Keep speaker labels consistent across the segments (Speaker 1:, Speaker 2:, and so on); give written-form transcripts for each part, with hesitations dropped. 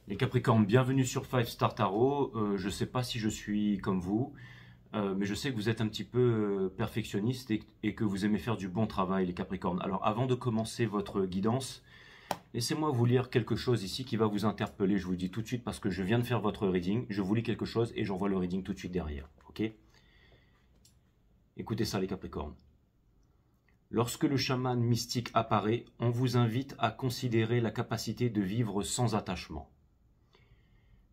Speaker 1: Les Capricornes, bienvenue sur Five Star Tarot. Je ne sais pas si je suis comme vous, mais je sais que vous êtes un petit peu perfectionniste et que vous aimez faire du bon travail, les Capricornes. Alors, avant de commencer votre guidance, laissez-moi vous lire quelque chose ici qui va vous interpeller. Je vous le dis tout de suite parce que je viens de faire votre reading. Je vous lis quelque chose et j'envoie le reading tout de suite derrière. Ok? Écoutez ça, les Capricornes. Lorsque le chaman mystique apparaît, on vous invite à considérer la capacité de vivre sans attachement.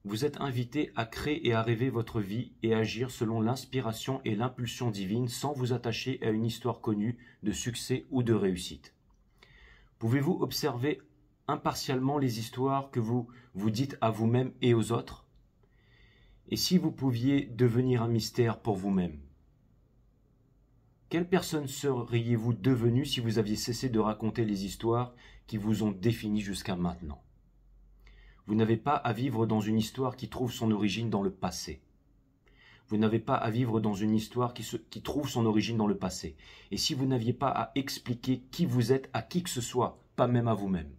Speaker 1: Vous êtes invité à créer et à rêver votre vie et agir selon l'inspiration et l'impulsion divine sans vous attacher à une histoire connue de succès ou de réussite. Pouvez-vous observer impartialement les histoires que vous vous dites à vous-même et aux autres? Et si vous pouviez devenir un mystère pour vous-même? Quelle personne seriez-vous devenu si vous aviez cessé de raconter les histoires qui vous ont défini jusqu'à maintenant? Vous n'avez pas à vivre dans une histoire qui trouve son origine dans le passé. Vous n'avez pas à vivre dans une histoire qui trouve son origine dans le passé. Et si vous n'aviez pas à expliquer qui vous êtes à qui que ce soit, pas même à vous-même.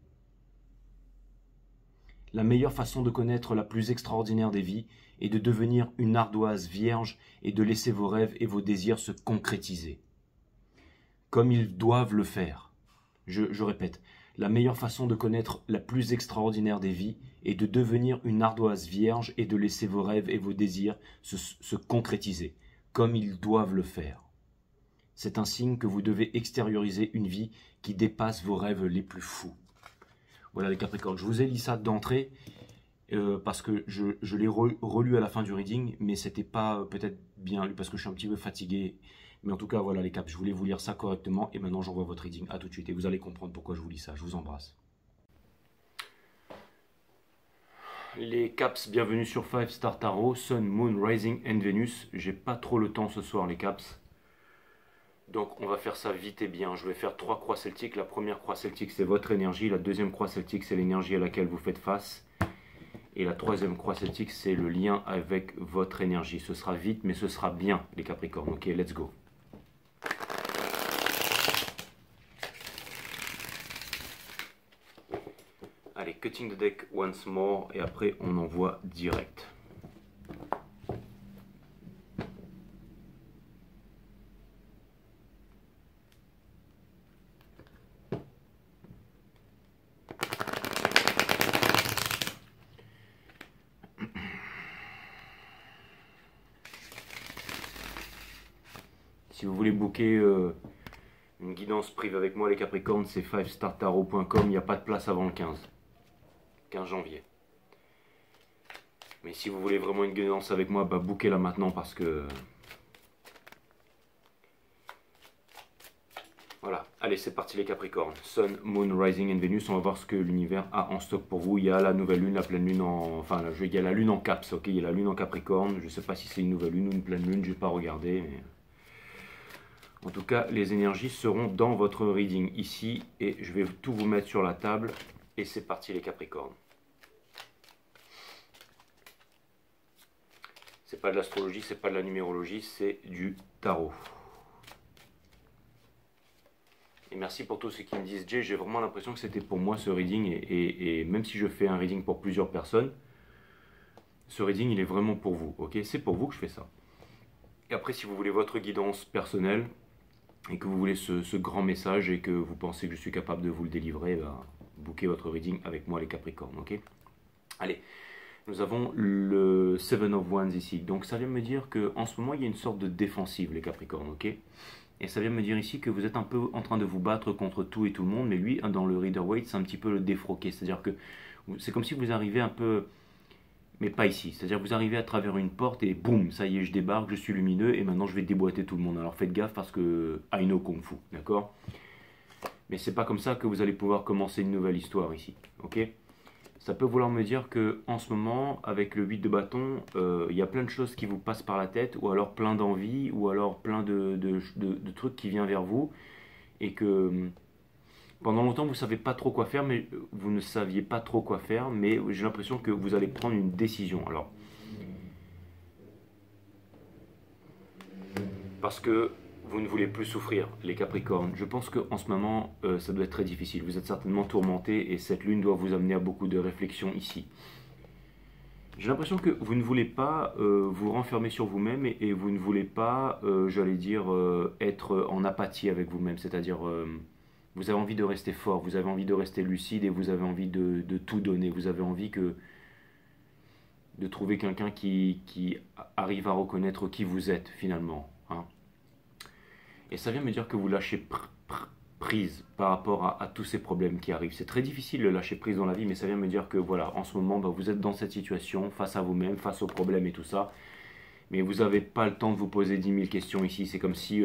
Speaker 1: La meilleure façon de connaître la plus extraordinaire des vies est de devenir une ardoise vierge et de laisser vos rêves et vos désirs se concrétiser. Comme ils doivent le faire. Je répète, la meilleure façon de connaître la plus extraordinaire des vies est de devenir une ardoise vierge et de laisser vos rêves et vos désirs se concrétiser, comme ils doivent le faire. C'est un signe que vous devez extérioriser une vie qui dépasse vos rêves les plus fous. Voilà les Capricornes, je vous ai lu ça d'entrée parce que je l'ai relu à la fin du reading, mais c'était pas peut-être bien lu parce que je suis un petit peu fatigué. Mais en tout cas, voilà les caps, je voulais vous lire ça correctement et maintenant j'envoie votre reading. À tout de suite et vous allez comprendre pourquoi je vous lis ça. Je vous embrasse. Les caps, bienvenue sur Five Star Tarot, Sun, Moon, Rising and Venus. J'ai pas trop le temps ce soir les caps. Donc on va faire ça vite et bien. Je vais faire 3 croix celtiques. La première croix celtique c'est votre énergie. La deuxième croix celtique c'est l'énergie à laquelle vous faites face. Et la troisième croix celtique c'est le lien avec votre énergie. Ce sera vite mais ce sera bien les Capricornes. Ok, let's go. Allez, cutting the deck once more et après on envoie direct. Si vous voulez booker une guidance privée avec moi les Capricornes, c'est 5startarot.com, il n'y a pas de place avant le 15 janvier. Mais si vous voulez vraiment une guidance avec moi, bah bookez-la maintenant parce que... Voilà, allez c'est parti les Capricornes. Sun, Moon, Rising and Venus, on va voir ce que l'univers a en stock pour vous. Il y a la nouvelle lune, la pleine lune en... Enfin, il y a la lune en Caps, ok. Il y a la lune en Capricorne, je ne sais pas si c'est une nouvelle lune ou une pleine lune, je n'ai pas regardé, mais... En tout cas, les énergies seront dans votre reading ici et je vais tout vous mettre sur la table et c'est parti les Capricornes. C'est pas de l'astrologie, c'est pas de la numérologie, c'est du tarot. Et merci pour tous ceux qui me disent Jay, j'ai vraiment l'impression que c'était pour moi ce reading et même si je fais un reading pour plusieurs personnes, ce reading il est vraiment pour vous, ok? C'est pour vous que je fais ça. Et après si vous voulez votre guidance personnelle, et que vous voulez ce grand message et que vous pensez que je suis capable de vous le délivrer, bah, bookez votre reading avec moi les Capricornes, ok? Allez, nous avons le Seven of Wands ici, donc ça vient me dire qu'en ce moment il y a une sorte de défensive les Capricornes, ok? Et ça vient me dire ici que vous êtes un peu en train de vous battre contre tout et tout le monde, mais lui, dans le Rider-Waite, c'est un petit peu le défroquer, c'est-à-dire que c'est comme si vous arrivez un peu... Mais pas ici, c'est-à-dire que vous arrivez à travers une porte et boum, ça y est, je débarque, je suis lumineux et maintenant je vais déboîter tout le monde. Alors faites gaffe parce que I know Kung Fu, d'accord? Mais c'est pas comme ça que vous allez pouvoir commencer une nouvelle histoire ici, ok? Ça peut vouloir me dire que en ce moment, avec le 8 de bâton, il y a plein de choses qui vous passent par la tête, ou alors plein d'envie, ou alors plein de trucs qui viennent vers vous, et que pendant longtemps, vous ne savez pas trop quoi faire, mais vous ne saviez pas trop quoi faire, mais j'ai l'impression que vous allez prendre une décision. Alors, parce que vous ne voulez plus souffrir, les Capricornes. Je pense qu'en ce moment, ça doit être très difficile. Vous êtes certainement tourmenté et cette lune doit vous amener à beaucoup de réflexion ici. J'ai l'impression que vous ne voulez pas vous renfermer sur vous-même et vous ne voulez pas, j'allais dire, être en apathie avec vous-même. C'est-à-dire, vous avez envie de rester fort, vous avez envie de rester lucide et vous avez envie de tout donner. Vous avez envie de trouver quelqu'un qui arrive à reconnaître qui vous êtes finalement, hein. Et ça vient me dire que vous lâchez prise par rapport à tous ces problèmes qui arrivent. C'est très difficile de lâcher prise dans la vie, mais ça vient me dire que voilà, en ce moment, bah, vous êtes dans cette situation, face à vous-même, face aux problèmes et tout ça, mais vous n'avez pas le temps de vous poser 10 000 questions ici. C'est comme si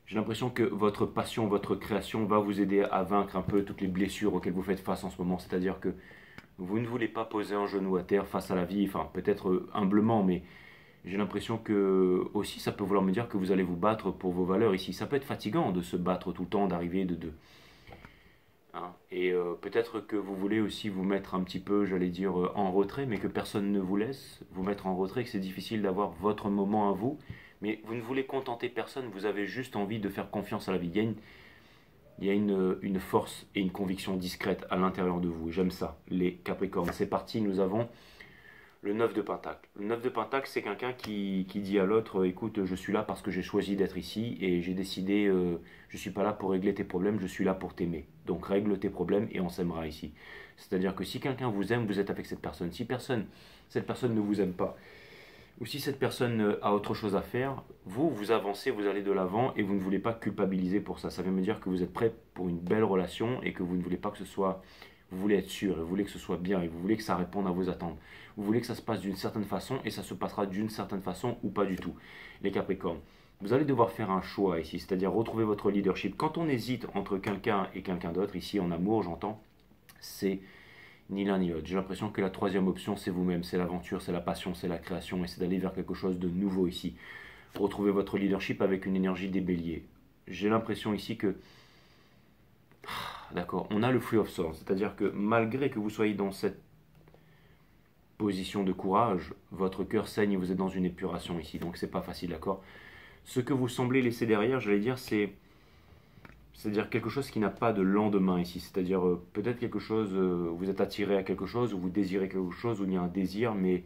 Speaker 1: j'ai l'impression que votre passion, votre création va vous aider à vaincre un peu toutes les blessures auxquelles vous faites face en ce moment. C'est-à-dire que vous ne voulez pas poser un genou à terre face à la vie, enfin peut-être humblement, mais j'ai l'impression que aussi ça peut vouloir me dire que vous allez vous battre pour vos valeurs ici. Ça peut être fatigant de se battre tout le temps, d'arriver hein. Et peut-être que vous voulez aussi vous mettre un petit peu, j'allais dire, en retrait, mais que personne ne vous laisse vous mettre en retrait, que c'est difficile d'avoir votre moment à vous, mais vous ne voulez contenter personne, vous avez juste envie de faire confiance à la vie. Il y a une force et une conviction discrète à l'intérieur de vous. J'aime ça, les Capricornes. C'est parti, nous avons le 9 de Pentacle. Le 9 de Pentacle, c'est quelqu'un qui dit à l'autre, écoute, je suis là parce que j'ai choisi d'être ici et j'ai décidé, je ne suis pas là pour régler tes problèmes, je suis là pour t'aimer. Donc règle tes problèmes et on s'aimera ici. C'est-à-dire que si quelqu'un vous aime, vous êtes avec cette personne. Si cette personne ne vous aime pas, ou si cette personne a autre chose à faire, vous avancez, vous allez de l'avant et vous ne voulez pas culpabiliser pour ça. Ça veut me dire que vous êtes prêt pour une belle relation et que vous ne voulez pas que ce soit... Vous voulez être sûr, vous voulez que ce soit bien et vous voulez que ça réponde à vos attentes. Vous voulez que ça se passe d'une certaine façon et ça se passera d'une certaine façon ou pas du tout. Les Capricornes, vous allez devoir faire un choix ici, c'est-à-dire retrouver votre leadership. Quand on hésite entre quelqu'un et quelqu'un d'autre, ici en amour j'entends, c'est ni l'un ni l'autre. J'ai l'impression que la troisième option, c'est vous-même, c'est l'aventure, c'est la passion, c'est la création, et c'est d'aller vers quelque chose de nouveau ici. Retrouvez votre leadership avec une énergie des béliers. J'ai l'impression ici que, d'accord, on a le Free of Swords, c'est-à-dire que malgré que vous soyez dans cette position de courage, votre cœur saigne et vous êtes dans une épuration ici, donc c'est pas facile, d'accord. Ce que vous semblez laisser derrière, j'allais dire, c'est-à-dire quelque chose qui n'a pas de lendemain ici. C'est-à-dire peut-être quelque chose, vous êtes attiré à quelque chose, ou vous désirez quelque chose, ou il y a un désir, mais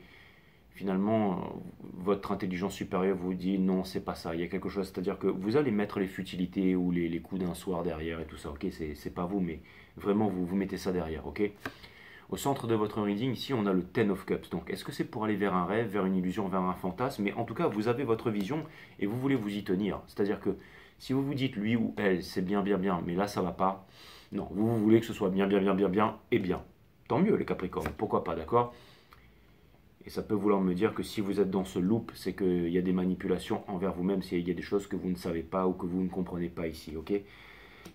Speaker 1: finalement, votre intelligence supérieure vous dit non, c'est pas ça. Il y a quelque chose, c'est-à-dire que vous allez mettre les futilités ou les coups d'un soir derrière et tout ça, ok. C'est pas vous, mais vraiment, vous mettez ça derrière, ok. Au centre de votre reading, ici, on a le Ten of Cups. Donc, est-ce que c'est pour aller vers un rêve, vers une illusion, vers un fantasme? Mais en tout cas, vous avez votre vision et vous voulez vous y tenir. C'est-à-dire que si vous vous dites lui ou elle, c'est bien, bien, bien, mais là, ça va pas. Non, vous voulez que ce soit bien, bien, bien, bien, bien et bien. Tant mieux, les Capricornes. Pourquoi pas, d'accord? Et ça peut vouloir me dire que si vous êtes dans ce loop, c'est qu'il y a des manipulations envers vous-même, s'il y a des choses que vous ne savez pas ou que vous ne comprenez pas ici, ok?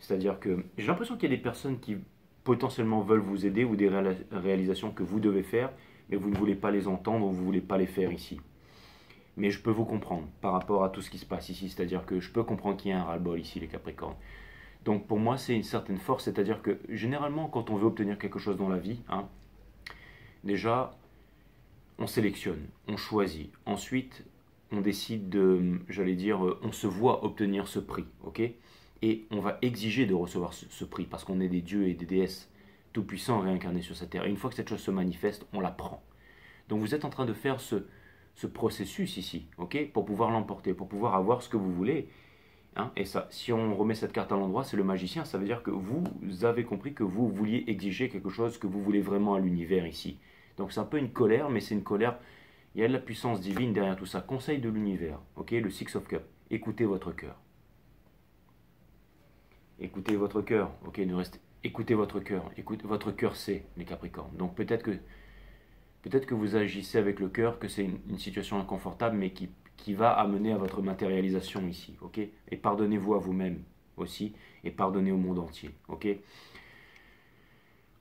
Speaker 1: C'est-à-dire que j'ai l'impression qu'il y a des personnes qui potentiellement veulent vous aider ou des réalisations que vous devez faire, mais vous ne voulez pas les entendre ou vous ne voulez pas les faire ici. Mais je peux vous comprendre par rapport à tout ce qui se passe ici, c'est-à-dire que je peux comprendre qu'il y a un ras-le-bol ici, les Capricornes. Donc pour moi, c'est une certaine force, c'est-à-dire que généralement, quand on veut obtenir quelque chose dans la vie, hein, déjà, on sélectionne, on choisit. Ensuite, on décide de, j'allais dire, on se voit obtenir ce prix, ok? Et on va exiger de recevoir ce prix parce qu'on est des dieux et des déesses tout-puissants réincarnés sur cette terre. Et une fois que cette chose se manifeste, on la prend. Donc vous êtes en train de faire ce processus ici, ok, pour pouvoir l'emporter, pour pouvoir avoir ce que vous voulez. Hein, et ça, si on remet cette carte à l'endroit, c'est le magicien. Ça veut dire que vous avez compris que vous vouliez exiger quelque chose que vous voulez vraiment à l'univers ici. Donc c'est un peu une colère, mais c'est une colère. Il y a de la puissance divine derrière tout ça. Conseil de l'univers, ok, le Six of Cups. Écoutez votre cœur. Écoutez votre cœur, ok, ne restez. Écoutez votre cœur. Écoutez, votre cœur sait, les Capricornes. Donc peut-être que vous agissez avec le cœur, que c'est une situation inconfortable, mais qui va amener à votre matérialisation ici, ok. Et pardonnez-vous à vous-même aussi, et pardonnez au monde entier, ok.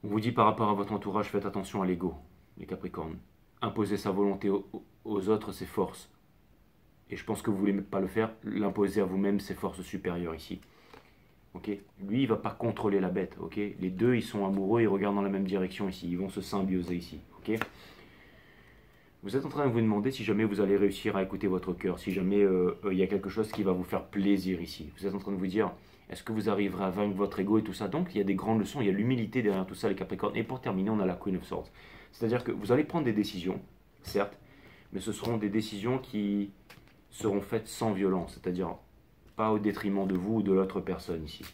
Speaker 1: On vous dit par rapport à votre entourage, faites attention à l'ego, les Capricornes. Imposer sa volonté aux autres, c'est force. Et je pense que vous ne voulez pas le faire, l'imposer à vous-même, c'est force supérieure ici. Ok, lui, il ne va pas contrôler la bête, ok. Les deux, ils sont amoureux, ils regardent dans la même direction ici, ils vont se symbioser ici, ok. Vous êtes en train de vous demander si jamais vous allez réussir à écouter votre cœur, si jamais il y a quelque chose qui va vous faire plaisir ici. Vous êtes en train de vous dire, est-ce que vous arriverez à vaincre votre ego et tout ça. Donc il y a des grandes leçons, il y a l'humilité derrière tout ça les Capricornes. Et pour terminer, on a la Queen of Swords. C'est-à-dire que vous allez prendre des décisions, certes, mais ce seront des décisions qui seront faites sans violence, c'est-à-dire pas au détriment de vous ou de l'autre personne ici.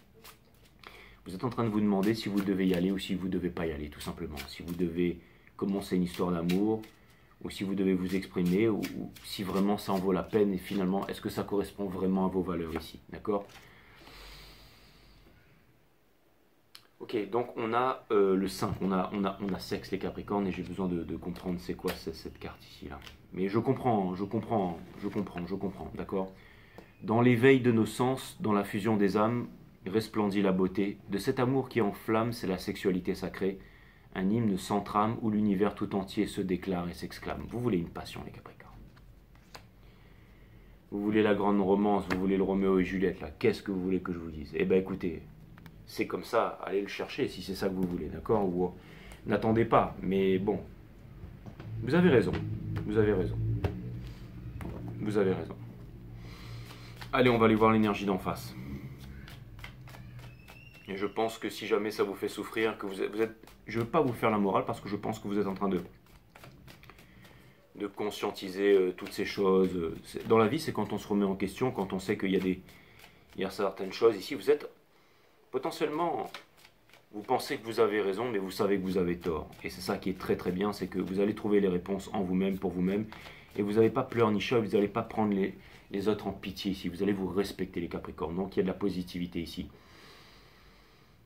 Speaker 1: Vous êtes en train de vous demander si vous devez y aller ou si vous ne devez pas y aller, tout simplement. Si vous devez commencer une histoire d'amour, ou si vous devez vous exprimer, ou si vraiment ça en vaut la peine, et finalement, est-ce que ça correspond vraiment à vos valeurs ici, d'accord? Ok, donc on a le 5, on a sexe les Capricornes, et j'ai besoin de comprendre c'est quoi cette carte ici, là. Mais je comprends, d'accord? Dans l'éveil de nos sens, dans la fusion des âmes, resplendit la beauté. De cet amour qui enflamme, c'est la sexualité sacrée. Un hymne sans trame où l'univers tout entier se déclare et s'exclame. Vous voulez une passion, les Capricornes. Vous voulez la grande romance, vous voulez le Roméo et Juliette, là. Qu'est-ce que vous voulez que je vous dise? Eh bien, écoutez, c'est comme ça, allez le chercher si c'est ça que vous voulez, d'accord? Ou n'attendez pas, mais bon. Vous avez raison. Vous avez raison. Vous avez raison. Allez, on va aller voir l'énergie d'en face. Et je pense que si jamais ça vous fait souffrir, que vous êtes je ne veux pas vous faire la morale parce que je pense que vous êtes en train de conscientiser toutes ces choses. Dans la vie, c'est quand on se remet en question, quand on sait qu'il y a certaines choses. Ici, vous êtes potentiellement, vous pensez que vous avez raison, mais vous savez que vous avez tort. Et c'est ça qui est très très bien, c'est que vous allez trouver les réponses en vous-même, pour vous-même. Et vous n'allez pas pleurnicher, vous n'allez pas prendre les autres en pitié ici. Vous allez vous respecter les Capricornes. Donc il y a de la positivité ici.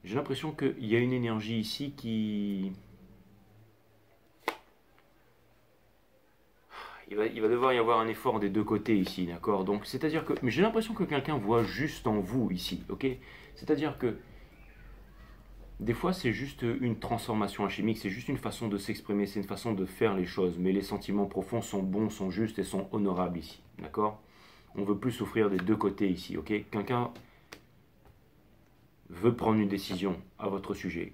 Speaker 1: J'ai l'impression qu'il y a une énergie ici qui... Il va devoir y avoir un effort des deux côtés ici, d'accord? Donc, c'est-à-dire que... Mais j'ai l'impression que quelqu'un voit juste en vous ici, ok? C'est-à-dire que... Des fois, c'est juste une transformation alchimique, c'est juste une façon de s'exprimer, c'est une façon de faire les choses. Mais les sentiments profonds sont bons, sont justes et sont honorables ici, d'accord? On ne veut plus souffrir des deux côtés ici, ok? Quelqu'un veut prendre une décision à votre sujet.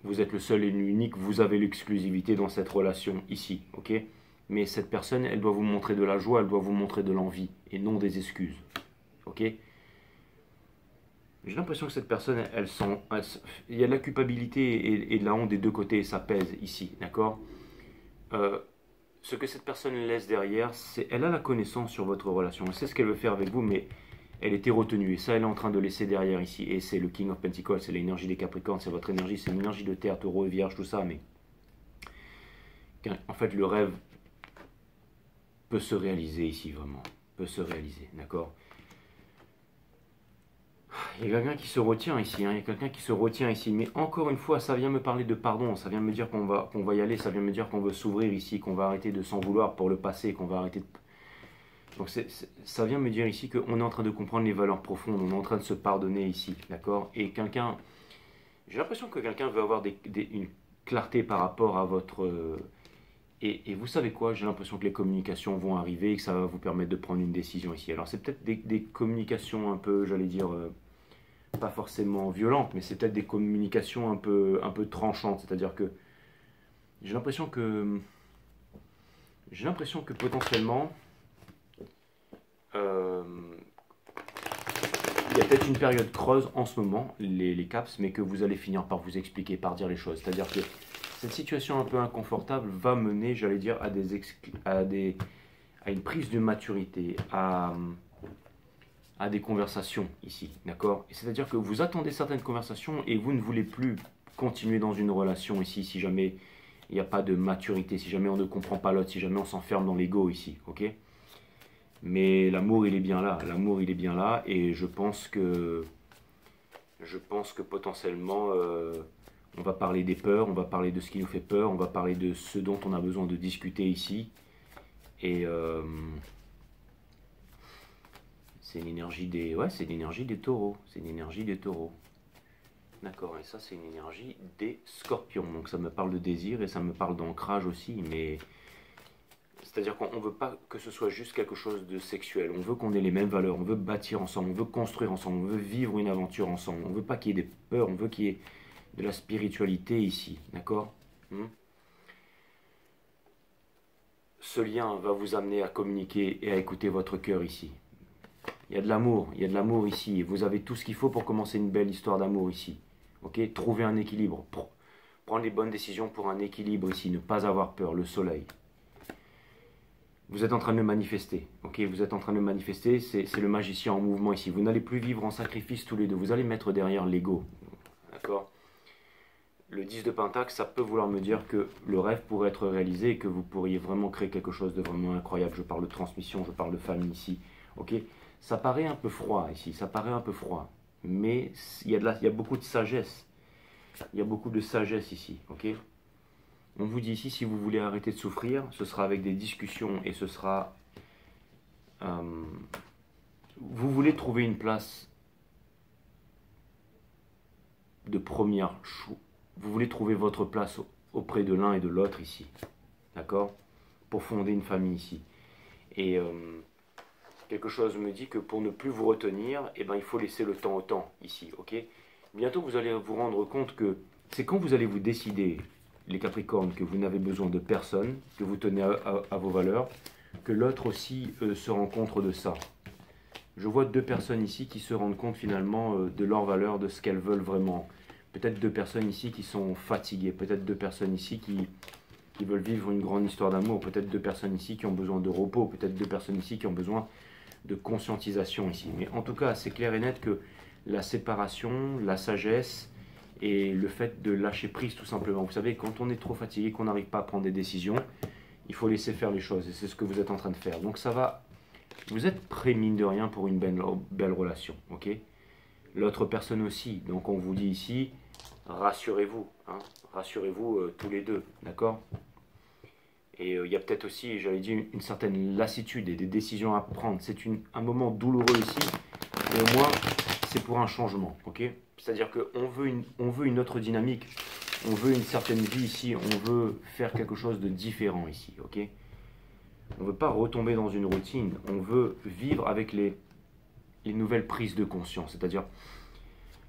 Speaker 1: Vous êtes le seul et l'unique, vous avez l'exclusivité dans cette relation ici, ok? Mais cette personne, elle doit vous montrer de la joie, elle doit vous montrer de l'envie, et non des excuses, ok? J'ai l'impression que cette personne, il y a de la culpabilité et de la honte des deux côtés, et ça pèse ici, d'accord? Ce que cette personne laisse derrière, c'est elle a la connaissance sur votre relation, elle sait ce qu'elle veut faire avec vous, mais elle était retenue, et ça elle est en train de laisser derrière ici, et c'est le King of Pentacles, c'est l'énergie des Capricornes, c'est votre énergie, c'est une énergie de terre, taureau et vierge, tout ça, mais en fait le rêve peut se réaliser ici, vraiment, peut se réaliser, d'accord? Il y a quelqu'un qui se retient ici, hein, il y a quelqu'un qui se retient ici, mais encore une fois, ça vient me parler de pardon, ça vient me dire qu'on va y aller, ça vient me dire qu'on veut s'ouvrir ici, qu'on va arrêter de s'en vouloir pour le passé, qu'on va arrêter de... Donc ça vient me dire ici qu'on est en train de comprendre les valeurs profondes, on est en train de se pardonner ici, d'accord? Et quelqu'un, j'ai l'impression que quelqu'un veut avoir une clarté par rapport à votre... Et vous savez quoi, j'ai l'impression que les communications vont arriver et que ça va vous permettre de prendre une décision ici. Alors c'est peut-être des communications un peu, j'allais dire, pas forcément violentes, mais c'est peut-être des communications un peu tranchantes. C'est-à-dire que j'ai l'impression que potentiellement, il y a peut-être une période creuse en ce moment, les caps, mais que vous allez finir par vous expliquer, par dire les choses. C'est-à-dire que cette situation un peu inconfortable va mener, j'allais dire, à une prise de maturité, à des conversations ici, d'accord? C'est-à-dire que vous attendez certaines conversations et vous ne voulez plus continuer dans une relation ici si jamais il n'y a pas de maturité, si jamais on ne comprend pas l'autre, si jamais on s'enferme dans l'ego ici, ok? Mais l'amour il est bien là, l'amour il est bien là et je pense que potentiellement on va parler des peurs, on va parler de ce qui nous fait peur, on va parler de ce dont on a besoin de discuter ici. Et c'est l'énergie des... Ouais, c'est l'énergie des taureaux. C'est l'énergie des taureaux. D'accord, et ça c'est une énergie des scorpions. Donc ça me parle de désir et ça me parle d'ancrage aussi, mais... C'est-à-dire qu'on ne veut pas que ce soit juste quelque chose de sexuel. On veut qu'on ait les mêmes valeurs, on veut bâtir ensemble, on veut construire ensemble, on veut vivre une aventure ensemble. On ne veut pas qu'il y ait des peurs, on veut qu'il y ait de la spiritualité ici, d'accord? ce lien va vous amener à communiquer et à écouter votre cœur ici. Il y a de l'amour ici. Et vous avez tout ce qu'il faut pour commencer une belle histoire d'amour ici. Ok? Trouver un équilibre. Prendre les bonnes décisions pour un équilibre ici. Ne pas avoir peur. Le soleil. Vous êtes en train de manifester. Ok? Vous êtes en train de manifester. C'est le magicien en mouvement ici. Vous n'allez plus vivre en sacrifice tous les deux. Vous allez mettre derrière l'ego. D'accord? Le 10 de Pentacle, ça peut vouloir me dire que le rêve pourrait être réalisé et que vous pourriez vraiment créer quelque chose de vraiment incroyable. Je parle de transmission, je parle de famille ici. Ok? Ça paraît un peu froid ici, ça paraît un peu froid. Mais il y a beaucoup de sagesse. Il y a beaucoup de sagesse ici. Ok? On vous dit ici, si vous voulez arrêter de souffrir, ce sera avec des discussions et ce sera... vous voulez trouver une place de première choix. Vous voulez trouver votre place auprès de l'un et de l'autre ici, d'accord? Pour fonder une famille ici. Et quelque chose me dit que pour ne plus vous retenir, eh ben, il faut laisser le temps au temps ici, ok? Bientôt vous allez vous rendre compte que c'est quand vous allez vous décider, les Capricornes, que vous n'avez besoin de personne, que vous tenez à vos valeurs, que l'autre aussi se rend compte de ça. Je vois deux personnes ici qui se rendent compte finalement de leurs valeurs, de ce qu'elles veulent vraiment. Peut-être deux personnes ici qui sont fatiguées, peut-être deux personnes ici qui veulent vivre une grande histoire d'amour, peut-être deux personnes ici qui ont besoin de repos, peut-être deux personnes ici qui ont besoin de conscientisation ici. Mais en tout cas, c'est clair et net que la séparation, la sagesse et le fait de lâcher prise tout simplement. Vous savez, quand on est trop fatigué, qu'on n'arrive pas à prendre des décisions, il faut laisser faire les choses et c'est ce que vous êtes en train de faire. Donc ça va, vous êtes prêt mine de rien pour une belle relation, ok? L'autre personne aussi, donc on vous dit ici, rassurez-vous, hein, rassurez-vous tous les deux, d'accord? Et il y a peut-être aussi, j'avais dit, une certaine lassitude et des décisions à prendre. C'est un moment douloureux ici, mais au moins, c'est pour un changement, ok? C'est-à-dire qu'on veut une autre dynamique, on veut une certaine vie ici, on veut faire quelque chose de différent ici, ok? On ne veut pas retomber dans une routine, on veut vivre avec les nouvelles prises de conscience, c'est-à-dire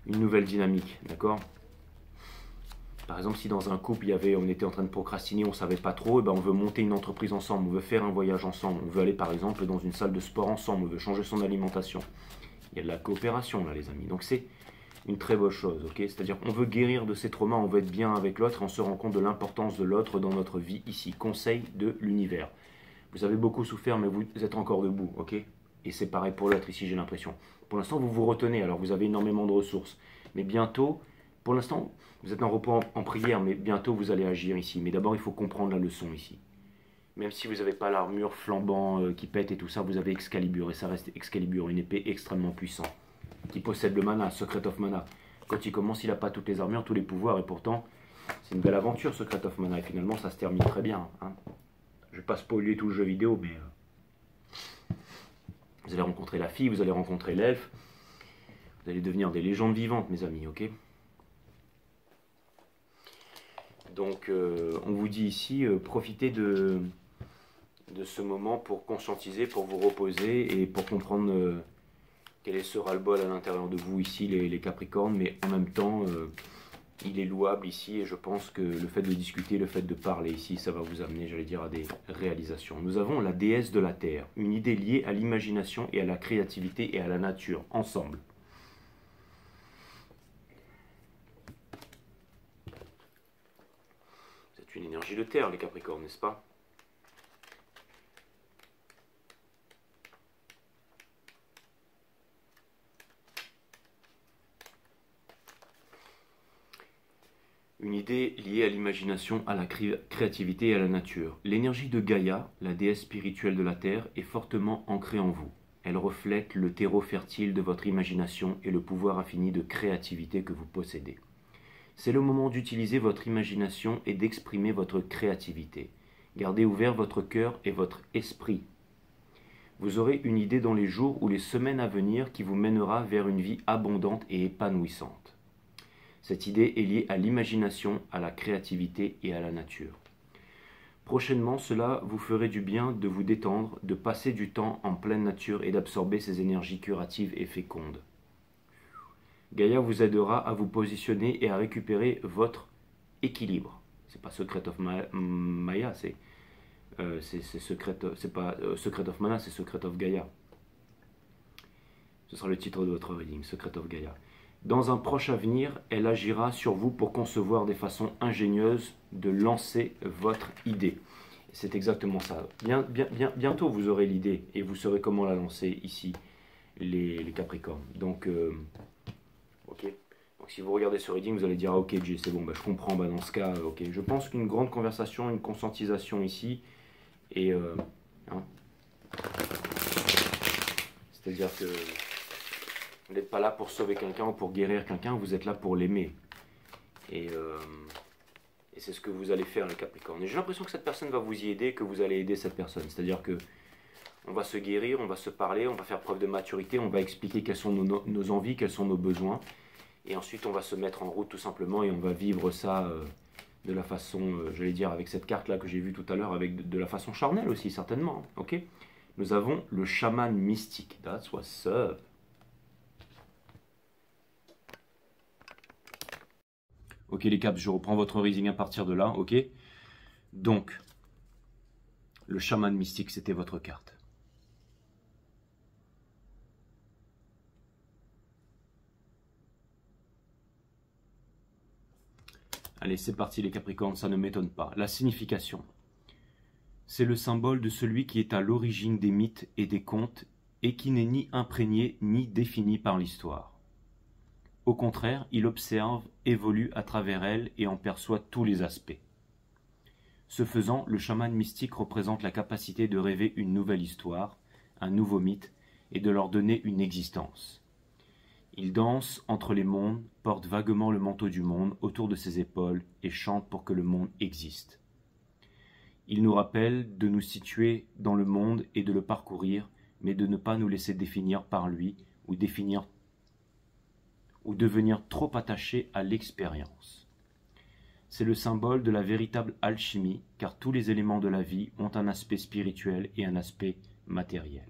Speaker 1: une nouvelle dynamique, d'accord? Par exemple, si dans un couple, on était en train de procrastiner, on ne savait pas trop, et ben on veut monter une entreprise ensemble, on veut faire un voyage ensemble, on veut aller par exemple dans une salle de sport ensemble, on veut changer son alimentation. Il y a de la coopération là les amis, donc c'est une très bonne chose, ok? C'est-à-dire qu'on veut guérir de ses traumas, on veut être bien avec l'autre, et on se rend compte de l'importance de l'autre dans notre vie ici. Conseil de l'univers. Vous avez beaucoup souffert, mais vous êtes encore debout, ok? Et c'est pareil pour l'autre ici, j'ai l'impression. Pour l'instant, vous vous retenez, alors vous avez énormément de ressources. Mais bientôt, pour l'instant, vous êtes en repos en prière, mais bientôt vous allez agir ici. Mais d'abord, il faut comprendre la leçon ici. Même si vous n'avez pas l'armure flambant qui pète et tout ça, vous avez Excalibur. Et ça reste Excalibur, une épée extrêmement puissante. Qui possède le mana, Secret of Mana. Quand il commence, il n'a pas toutes les armures, tous les pouvoirs. Et pourtant, c'est une belle aventure, Secret of Mana. Et finalement, ça se termine très bien. Hein. Je ne vais pas spoiler tout le jeu vidéo, mais... vous allez rencontrer la fille, vous allez rencontrer l'elfe. Vous allez devenir des légendes vivantes, mes amis, ok? Donc, on vous dit ici, profitez de ce moment pour conscientiser, pour vous reposer et pour comprendre quel est ce ras-le-bol à l'intérieur de vous ici, les Capricornes. Mais en même temps, il est louable ici et je pense que le fait de discuter, le fait de parler ici, ça va vous amener, j'allais dire, à des réalisations. Nous avons la déesse de la Terre, une idée liée à l'imagination et à la créativité et à la nature, ensemble. C'est une énergie de terre, les Capricornes, n'est-ce pas? Une idée liée à l'imagination, à la créativité et à la nature. L'énergie de Gaïa, la déesse spirituelle de la Terre, est fortement ancrée en vous. Elle reflète le terreau fertile de votre imagination et le pouvoir infini de créativité que vous possédez. C'est le moment d'utiliser votre imagination et d'exprimer votre créativité. Gardez ouvert votre cœur et votre esprit. Vous aurez une idée dans les jours ou les semaines à venir qui vous mènera vers une vie abondante et épanouissante. Cette idée est liée à l'imagination, à la créativité et à la nature. Prochainement, cela vous ferait du bien de vous détendre, de passer du temps en pleine nature et d'absorber ces énergies curatives et fécondes. Gaïa vous aidera à vous positionner et à récupérer votre équilibre. C'est pas Secret of Maya, c'est c'est c'est pas Secret of Mana, c'est Secret of Gaia. Ce sera le titre de votre reading, Secret of Gaia. Dans un proche avenir, elle agira sur vous pour concevoir des façons ingénieuses de lancer votre idée. C'est exactement ça. Bientôt, vous aurez l'idée et vous saurez comment la lancer ici, les Capricornes. Donc, ok. Donc, si vous regardez ce reading, vous allez dire, ah, ok, Jay, c'est bon, bah, je comprends. Bah, dans ce cas, ok. Je pense qu'une grande conversation, une conscientisation ici, et hein, c'est-à-dire que vous n'êtes pas là pour sauver quelqu'un ou pour guérir quelqu'un, vous êtes là pour l'aimer. Et c'est ce que vous allez faire, les Capricornes. Et j'ai l'impression que cette personne va vous y aider, que vous allez aider cette personne. C'est-à-dire que on va se guérir, on va se parler, on va faire preuve de maturité, on va expliquer quelles sont nos envies, quels sont nos besoins. Et ensuite, on va se mettre en route tout simplement et on va vivre ça de la façon, j'allais dire, avec cette carte-là que j'ai vue tout à l'heure, avec de la façon charnelle aussi, certainement. Ok. Nous avons le chaman mystique. That's what's up. Ok les caps, je reprends votre reading à partir de là, ok. Donc, le chaman mystique, c'était votre carte. Allez, c'est parti les Capricornes, ça ne m'étonne pas. La signification. C'est le symbole de celui qui est à l'origine des mythes et des contes et qui n'est ni imprégné ni défini par l'histoire. Au contraire, il observe, évolue à travers elle et en perçoit tous les aspects. Ce faisant, le chaman mystique représente la capacité de rêver une nouvelle histoire, un nouveau mythe, et de leur donner une existence. Il danse entre les mondes, porte vaguement le manteau du monde autour de ses épaules et chante pour que le monde existe. Il nous rappelle de nous situer dans le monde et de le parcourir, mais de ne pas nous laisser définir par lui ou devenir trop attaché à l'expérience. C'est le symbole de la véritable alchimie, car tous les éléments de la vie ont un aspect spirituel et un aspect matériel.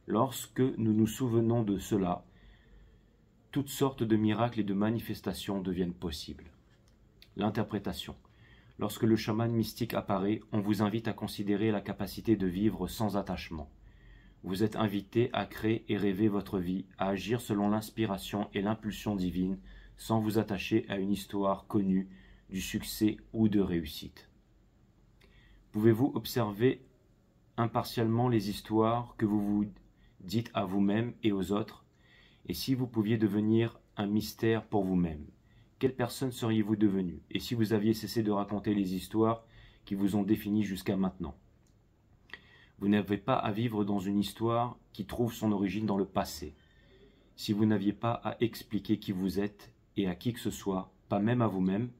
Speaker 1: Lorsque nous nous souvenons de cela, toutes sortes de miracles et de manifestations deviennent possibles. L'interprétation. Lorsque le chaman mystique apparaît, on vous invite à considérer la capacité de vivre sans attachement. Vous êtes invité à créer et rêver votre vie, à agir selon l'inspiration et l'impulsion divine, sans vous attacher à une histoire connue du succès ou de réussite. Pouvez-vous observer impartialement les histoires que vous vous dites à vous-même et aux autres, et si vous pouviez devenir un mystère pour vous-même, quelle personne seriez-vous devenu? Et si vous aviez cessé de raconter les histoires qui vous ont défini jusqu'à maintenant? Vous n'avez pas à vivre dans une histoire qui trouve son origine dans le passé. Si vous n'aviez pas à expliquer qui vous êtes et à qui que ce soit, pas même à vous-même,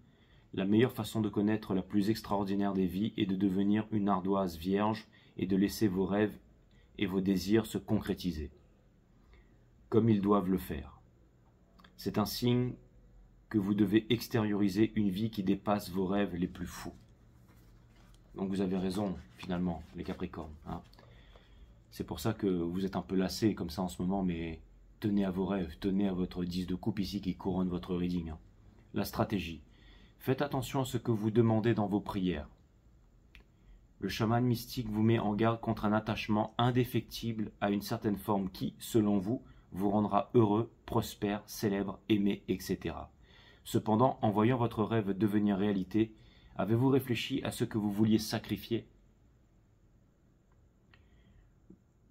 Speaker 1: la meilleure façon de connaître la plus extraordinaire des vies est de devenir une ardoise vierge et de laisser vos rêves et vos désirs se concrétiser, comme ils doivent le faire. C'est un signe que vous devez extérioriser une vie qui dépasse vos rêves les plus fous. Donc vous avez raison, finalement, les Capricornes. Hein. C'est pour ça que vous êtes un peu lassés comme ça en ce moment, mais tenez à vos rêves, tenez à votre 10 de coupe ici qui couronne votre reading. Hein. La stratégie. Faites attention à ce que vous demandez dans vos prières. Le chaman mystique vous met en garde contre un attachement indéfectible à une certaine forme qui, selon vous, vous rendra heureux, prospère, célèbre, aimé, etc. Cependant, en voyant votre rêve devenir réalité, avez-vous réfléchi à ce que vous vouliez sacrifier?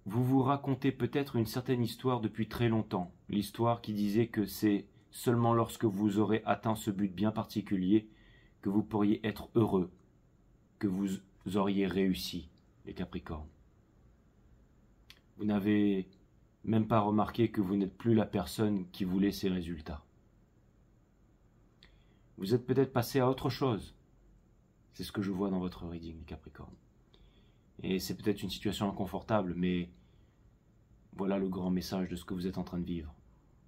Speaker 1: Vous vous racontez peut-être une certaine histoire depuis très longtemps, l'histoire qui disait que c'est seulement lorsque vous aurez atteint ce but bien particulier que vous pourriez être heureux, que vous auriez réussi, les Capricornes. Vous n'avez même pas remarqué que vous n'êtes plus la personne qui voulait ces résultats. Vous êtes peut-être passé à autre chose. C'est ce que je vois dans votre reading, les Capricornes. Et c'est peut-être une situation inconfortable, mais voilà le grand message de ce que vous êtes en train de vivre,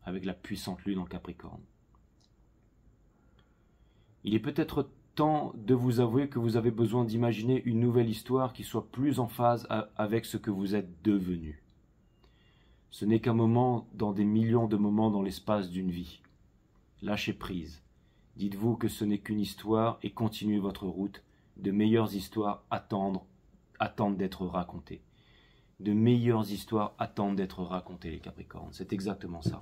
Speaker 1: avec la puissante lune en Capricorne. Il est peut-être temps de vous avouer que vous avez besoin d'imaginer une nouvelle histoire qui soit plus en phase avec ce que vous êtes devenu. Ce n'est qu'un moment dans des millions de moments dans l'espace d'une vie. Lâchez prise. Dites-vous que ce n'est qu'une histoire et continuez votre route. De meilleures histoires attendent attendent d'être racontées. De meilleures histoires attendent d'être racontées, les Capricornes. C'est exactement ça.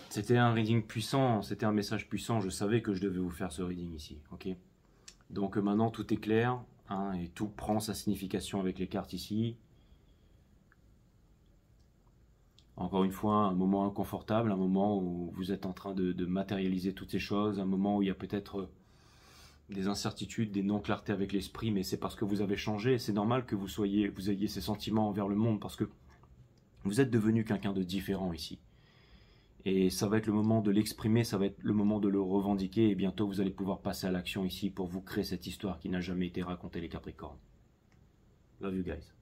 Speaker 1: C'était un reading puissant, c'était un message puissant. Je savais que je devais vous faire ce reading ici. Ok. Donc maintenant, tout est clair. Hein, et tout prend sa signification avec les cartes ici. Encore une fois, un moment inconfortable, un moment où vous êtes en train de matérialiser toutes ces choses, un moment où il y a peut-être des incertitudes, des non-clartés avec l'esprit, mais c'est parce que vous avez changé. C'est normal que vous ayez ces sentiments envers le monde, parce que vous êtes devenu quelqu'un de différent ici. Et ça va être le moment de l'exprimer, ça va être le moment de le revendiquer, et bientôt vous allez pouvoir passer à l'action ici pour vous créer cette histoire qui n'a jamais été racontée, les Capricornes. Love you guys.